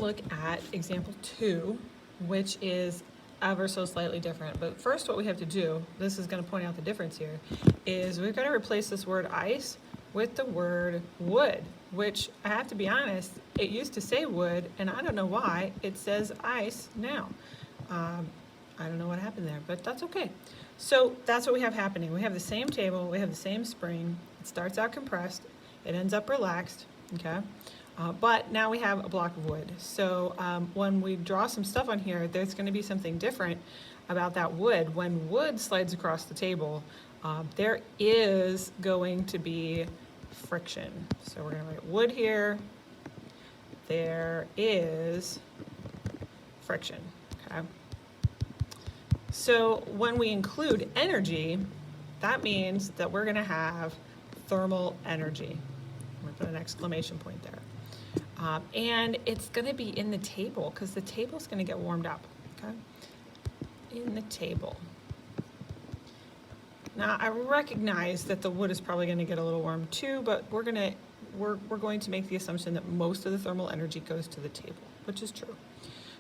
look at example 2, which is ever so slightly different. But first what we have to do, this is going to point out the difference here, is we've got to replace this word ice with the word wood, which I have to be honest, it used to say wood, and I don't know why it says ice now. I don't know what happened there, but that's okay. So that's what we have happening. We have the same table, we have the same spring. It starts out compressed, it ends up relaxed, okay? But now we have a block of wood. So when we draw some stuff on here, there's going to be something different about that wood. When wood slides across the table, there is going to be friction. So we're going to write wood here. There is friction, okay? So when we include energy, that means that we're going to have thermal energy. I'm going to put an exclamation point there. And it's going to be in the table because the table is going to get warmed up, okay? In the table. Now I recognize that the wood is probably going to get a little warm too, but we're going to make the assumption that most of the thermal energy goes to the table, which is true.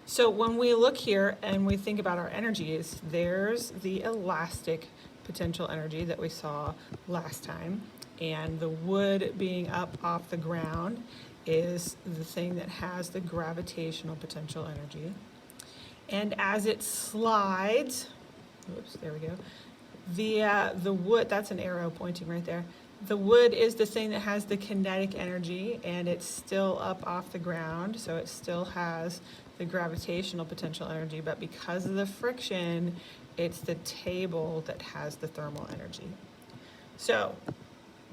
So when we look here and we think about our energies, there's the elastic potential energy that we saw last time, and the wood being up off the ground is the thing that has the gravitational potential energy. And as it slides, oops, there we go, the wood, that's an arrow pointing right there. The wood is the thing that has the kinetic energy, and it's still up off the ground, so it still has the gravitational potential energy, but because of the friction, it's the table that has the thermal energy. So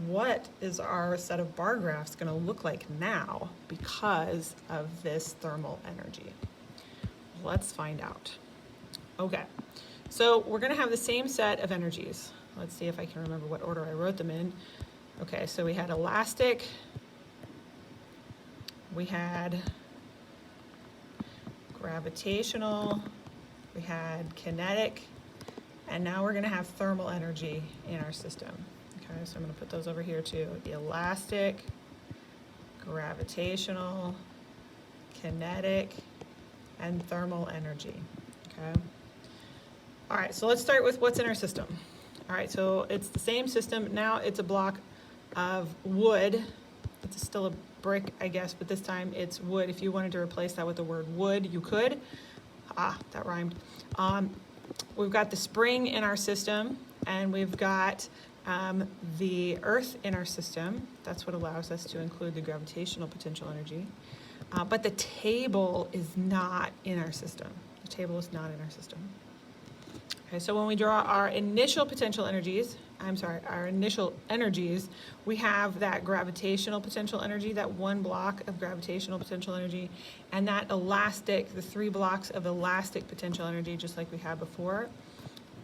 what is our set of bar graphs going to look like now because of this thermal energy? Let's find out. Okay, so we're going to have the same set of energies. Let's see if I can remember what order I wrote them in. Okay, so we had elastic, we had gravitational, we had kinetic, and now we're going to have thermal energy in our system. Okay, so I'm going to put those over here too. The elastic, gravitational, kinetic, and thermal energy. Okay. All right, so let's start with what's in our system. All right, so it's the same system. Now it's a block of wood. It's still a brick, I guess, but this time it's wood. If you wanted to replace that with the word wood, you could. Ah, that rhymed. We've got the spring in our system, and we've got the earth in our system. That's what allows us to include the gravitational potential energy. But the table is not in our system. The table is not in our system. Okay, so when we draw our initial potential energies, our initial energies, we have that gravitational potential energy, that one block of gravitational potential energy, and that elastic, the 3 blocks of elastic potential energy, just like we had before.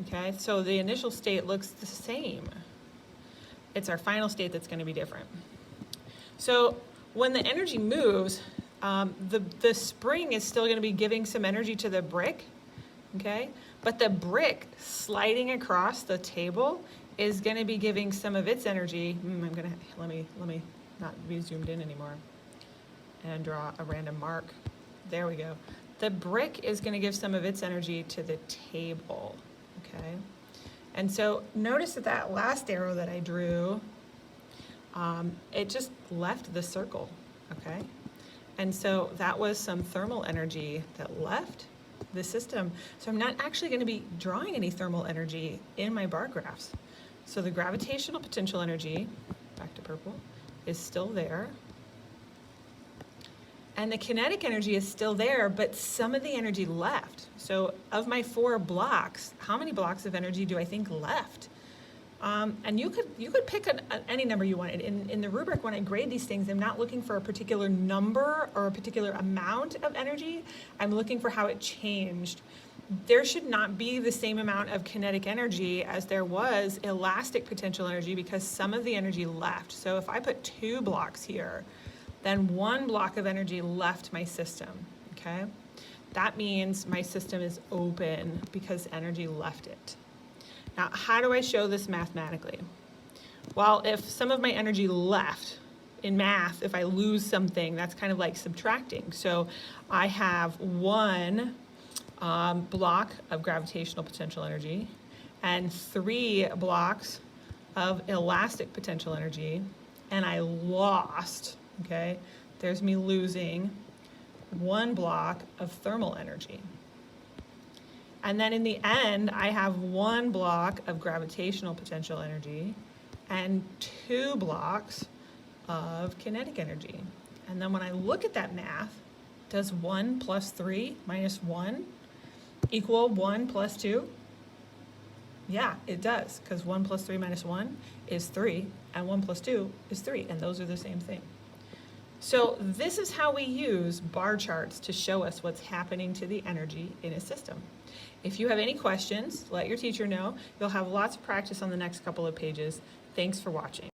Okay, so the initial state looks the same. It's our final state that's going to be different. So when the energy moves, the spring is still going to be giving some energy to the brick, okay? But the brick sliding across the table is going to be giving some of its energy. Let me not be zoomed in anymore and draw a random mark. There we go. The brick is going to give some of its energy to the table, okay? And so notice that last arrow that I drew, it just left the circle, okay? And so that was some thermal energy that left the system. So I'm not actually going to be drawing any thermal energy in my bar graphs. So the gravitational potential energy, back to purple, is still there. And the kinetic energy is still there, but some of the energy left. So of my 4 blocks, how many blocks of energy do I think left? And you could pick any number you wanted. In the rubric, when I grade these things, I'm not looking for a particular number or a particular amount of energy. I'm looking for how it changed. There should not be the same amount of kinetic energy as there was elastic potential energy because some of the energy left. So if I put 2 blocks here, then 1 block of energy left my system, okay? That means my system is open because energy left it. Now, how do I show this mathematically? Well, if some of my energy left, in math, if I lose something, that's kind of like subtracting. So I have one block of gravitational potential energy and 3 blocks of elastic potential energy, and I lost, okay? There's me losing 1 block of thermal energy. And then in the end, I have 1 block of gravitational potential energy and 2 blocks of kinetic energy. And then when I look at that math, does 1 plus 3 minus 1 equal 1 plus 2? Yeah, it does, because 1 plus 3 minus 1 is 3, and 1 plus 2 is 3, and those are the same thing. So this is how we use bar charts to show us what's happening to the energy in a system. If you have any questions, let your teacher know. You'll have lots of practice on the next couple of pages. Thanks for watching.